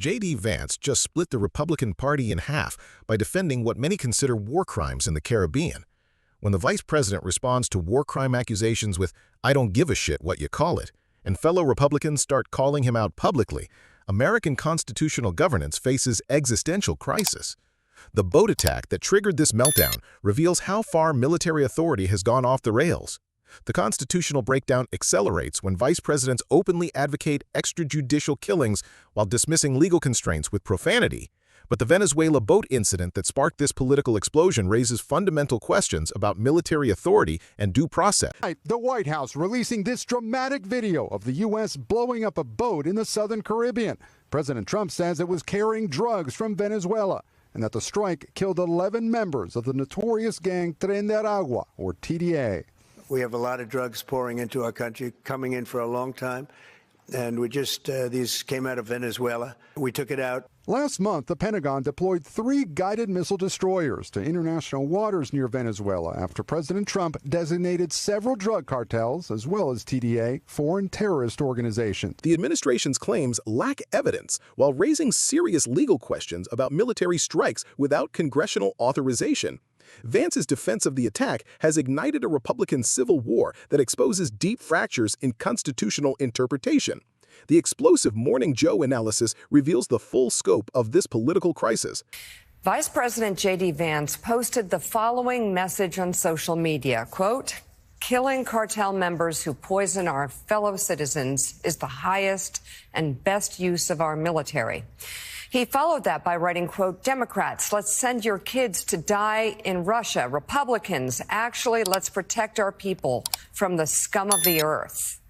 J.D. Vance just split the Republican Party in half by defending what many consider war crimes in the Caribbean. When the vice president responds to war crime accusations with, "I don't give a shit what you call it," and fellow Republicans start calling him out publicly, American constitutional governance faces existential crisis. The boat attack that triggered this meltdown reveals how far military authority has gone off the rails. The constitutional breakdown accelerates when vice presidents openly advocate extrajudicial killings while dismissing legal constraints with profanity. But the Venezuela boat incident that sparked this political explosion raises fundamental questions about military authority and due process. The White House releasing this dramatic video of the U.S. blowing up a boat in the southern Caribbean. President Trump says it was carrying drugs from Venezuela and that the strike killed 11 members of the notorious gang Tren de Aragua, or TDA. We have a lot of drugs pouring into our country, coming in for a long time. And these came out of Venezuela. We took it out. Last month, the Pentagon deployed 3 guided missile destroyers to international waters near Venezuela after President Trump designated several drug cartels, as well as TDA, foreign terrorist organizations. The administration's claims lack evidence while raising serious legal questions about military strikes without congressional authorization. Vance's defense of the attack has ignited a Republican civil war that exposes deep fractures in constitutional interpretation. The explosive Morning Joe analysis reveals the full scope of this political crisis. Vice President J.D. Vance posted the following message on social media, quote, "Killing cartel members who poison our fellow citizens is the highest and best use of our military." He followed that by writing, quote, "Democrats, let's send your kids to die in Russia. Republicans, actually, let's protect our people from the scum of the earth."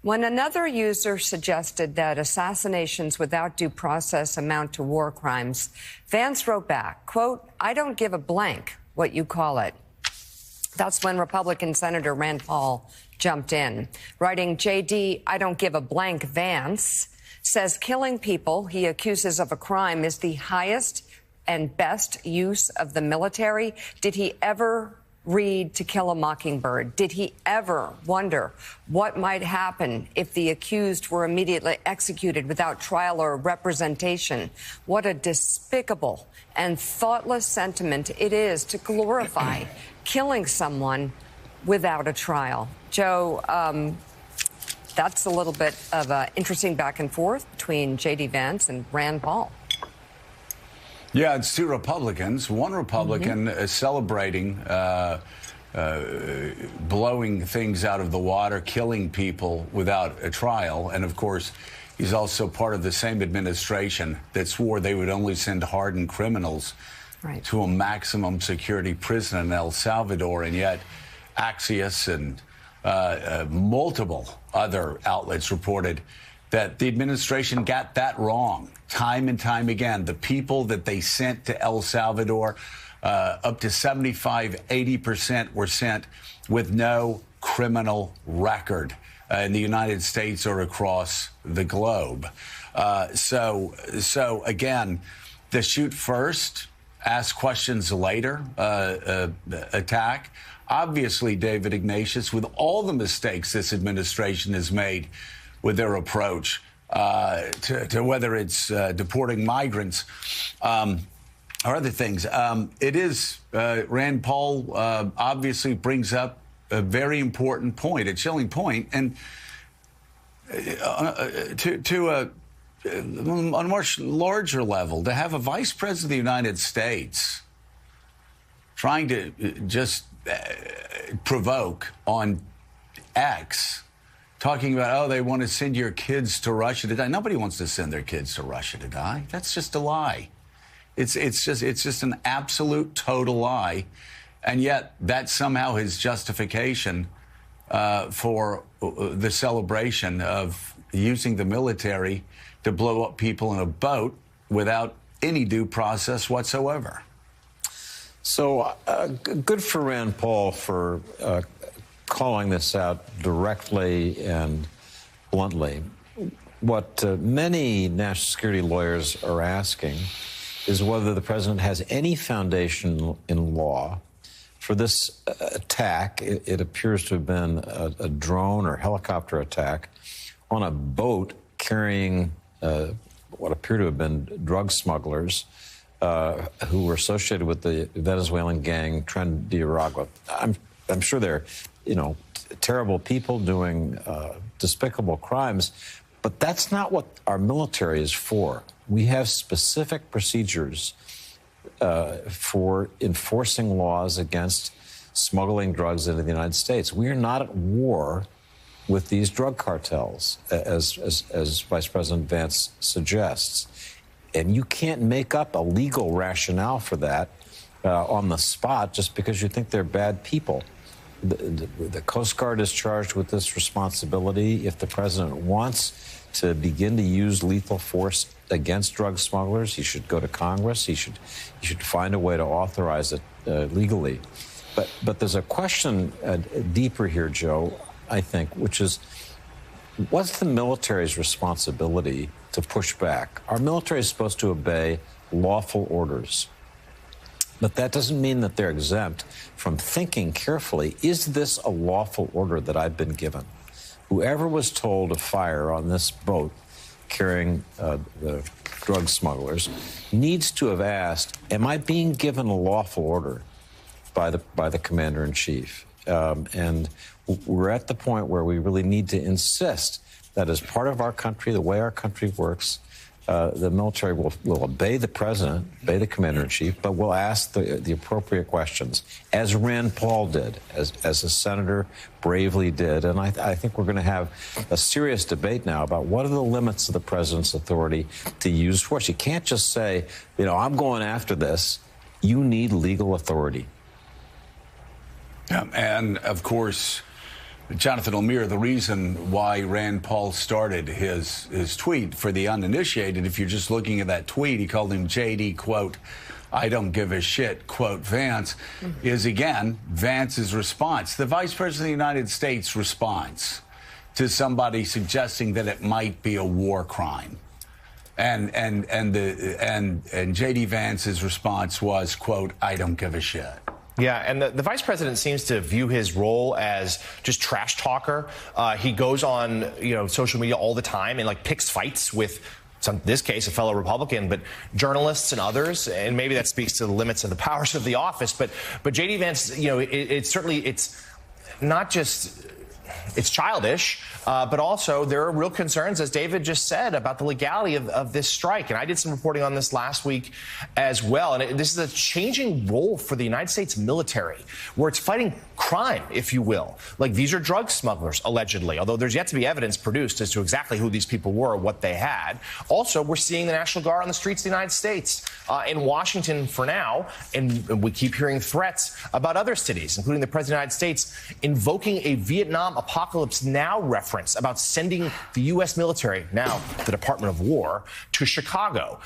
When another user suggested that assassinations without due process amount to war crimes, Vance wrote back, quote, "I don't give a blank what you call it." That's when Republican Senator Rand Paul jumped in, writing, "JD, I don't give a blank Vance says killing people he accuses of a crime is the highest and best use of the military. Did he ever read To Kill a Mockingbird? Did he ever wonder what might happen if the accused were immediately executed without trial or representation? What a despicable and thoughtless sentiment it is to glorify killing someone without a trial." Joe, that's a little bit of an interesting back and forth between J.D. Vance and Rand Paul. Yeah, it's 2 Republicans. One Republican is celebrating blowing things out of the water, killing people without a trial. And, of course, he's also part of the same administration that swore they would only send hardened criminals to a maximum security prison in El Salvador. And yet Axios and multiple other outlets reported that the administration got that wrong time and time again. The people that they sent to El Salvador, up to 75–80% were sent with no criminal record in the United States or across the globe. So again, the shoot first, ask questions later attack. Obviously, David Ignatius, with all the mistakes this administration has made with their approach to whether it's deporting migrants or other things, it is Rand Paul obviously brings up a very important point, a chilling point, and on a much larger level, to have a vice president of the United States trying to just provoke on X, talking about, oh, they want to send your kids to Russia to die. Nobody wants to send their kids to Russia to die. That's just a lie. It's just an absolute total lie, and yet that's somehow his justification for the celebration of using the military to blow up people in a boat without any due process whatsoever. So good for Rand Paul for calling this out directly and bluntly. What many national security lawyers are asking is whether the president has any foundation in law for this attack. It appears to have been a drone or helicopter attack on a boat carrying what appear to have been drug smugglers who were associated with the Venezuelan gang Tren de Aragua. I'm sure they're, terrible people doing despicable crimes, but that's not what our military is for. We have specific procedures for enforcing laws against smuggling drugs into the United States. We are not at war with these drug cartels, as Vice President Vance suggests. And you can't make up a legal rationale for that on the spot just because you think they're bad people. The Coast Guard is charged with this responsibility. If the president wants to begin to use lethal force against drug smugglers, he should go to Congress. He should find a way to authorize it legally. But there's a question deeper here, Joe, I think, which is, what's the military's responsibility to push back? Our military is supposed to obey lawful orders. But that doesn't mean that they're exempt from thinking carefully, is this a lawful order that I've been given? Whoever was told to fire on this boat carrying the drug smugglers needs to have asked, am I being given a lawful order by the commander-in-chief? And we're at the point where we really need to insist that as part of our country, the way our country works, the military will obey the president, obey the commander-in-chief, but will ask the appropriate questions, as Rand Paul did, as a senator bravely did. And I think we're going to have a serious debate now about what are the limits of the president's authority to use force. You can't just say, I'm going after this. You need legal authority. Yeah, and of course, Jonathan O'Meara, the reason why Rand Paul started his tweet, for the uninitiated, if you're just looking at that tweet, he called him JD, quote, I don't give a shit, quote, Vance, is, again, Vance's response. The Vice President of the United States response to somebody suggesting that it might be a war crime. And JD Vance's response was, quote, I don't give a shit. Yeah, and the vice president seems to view his role as just trash talker. He goes on, social media all the time and picks fights with, in this case, a fellow Republican, but journalists and others. And maybe that speaks to the limits of the powers of the office. But JD Vance, it's not just. It's childish, but also there are real concerns, as David just said, about the legality of this strike. And I did some reporting on this last week as well. And this is a changing role for the United States military, where it's fighting crime, if you will. These are drug smugglers, allegedly, although there's yet to be evidence produced as to exactly who these people were or what they had. Also, we're seeing the National Guard on the streets of the United States. In Washington for now, and we keep hearing threats about other cities, including the President of the United States, invoking a Vietnam Apocalypse Now reference about sending the U.S. military, now the Department of War, to Chicago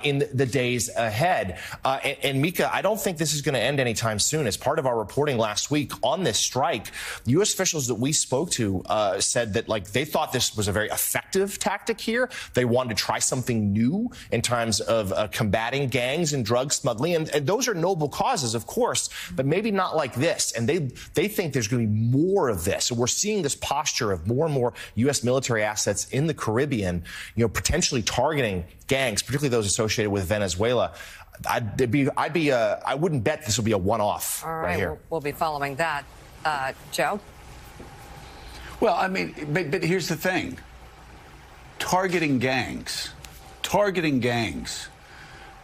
in the days ahead. And Mika, I don't think this is going to end anytime soon. As part of our reporting last week on this strike, U.S. officials that we spoke to said that they thought this was a very effective tactic here. They wanted to try something new in terms of combating gangs and drug smuggling. And those are noble causes, of course, but maybe not like this. And they think there's going to be more of this. And we're seeing this posture of more and more U.S. military assets in the Caribbean, potentially targeting gangs, particularly those associated with Venezuela. I wouldn't bet this will be a one-off right here. We'll be following that. Joe? Well, I mean, but here's the thing. Targeting gangs,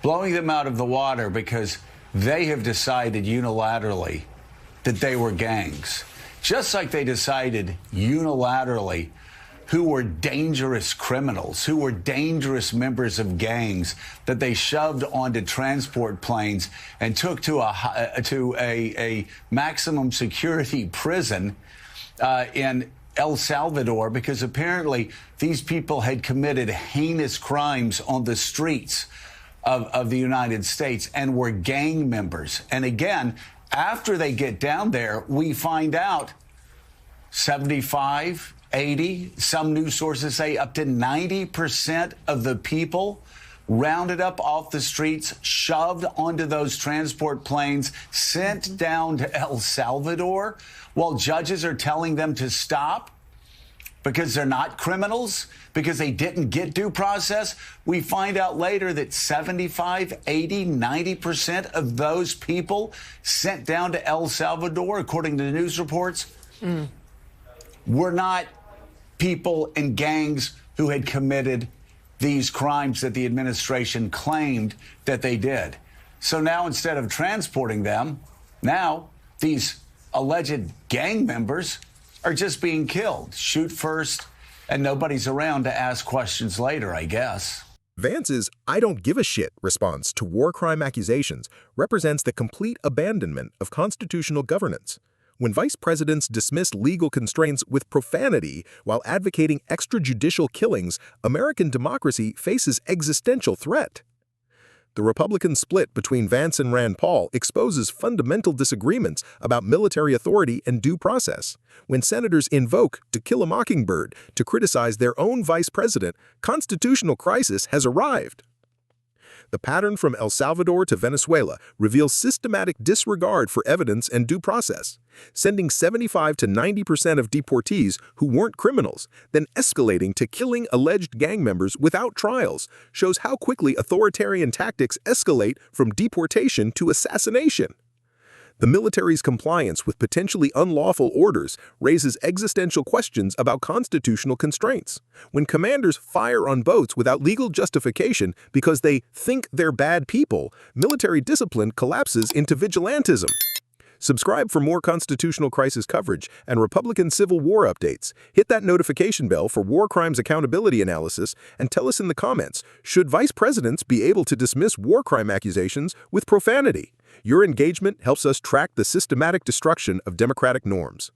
blowing them out of the water because they have decided unilaterally that they were gangs. Just like they decided unilaterally who were dangerous criminals, who were dangerous members of gangs that they shoved onto transport planes and took to a maximum security prison in El Salvador, because apparently these people had committed heinous crimes on the streets of the United States and were gang members. And again, after they get down there, we find out 75, 80, some news sources say up to 90% of the people rounded up off the streets, shoved onto those transport planes, sent down to El Salvador while judges are telling them to stop. because they're not criminals, because they didn't get due process. We find out later that 75, 80, 90% of those people sent down to El Salvador, according to the news reports, were not people in gangs who had committed these crimes that the administration claimed that they did. So now, instead of transporting them, now these alleged gang members are just being killed. Shoot first, and nobody's around to ask questions later, I guess. Vance's "I don't give a shit" response to war crime accusations represents the complete abandonment of constitutional governance. When vice presidents dismiss legal constraints with profanity while advocating extrajudicial killings, American democracy faces existential threat. The Republican split between Vance and Rand Paul exposes fundamental disagreements about military authority and due process. When senators invoke "To Kill a Mockingbird" to criticize their own vice president, constitutional crisis has arrived. The pattern from El Salvador to Venezuela reveals systematic disregard for evidence and due process, sending 75 to 90% of deportees who weren't criminals, then escalating to killing alleged gang members without trials, shows how quickly authoritarian tactics escalate from deportation to assassination. The military's compliance with potentially unlawful orders raises existential questions about constitutional constraints. When commanders fire on boats without legal justification because they think they're bad people, military discipline collapses into vigilantism. Subscribe for more constitutional crisis coverage and Republican Civil War updates. Hit that notification bell for war crimes accountability analysis and tell us in the comments, should vice presidents be able to dismiss war crime accusations with profanity? Your engagement helps us track the systematic destruction of democratic norms.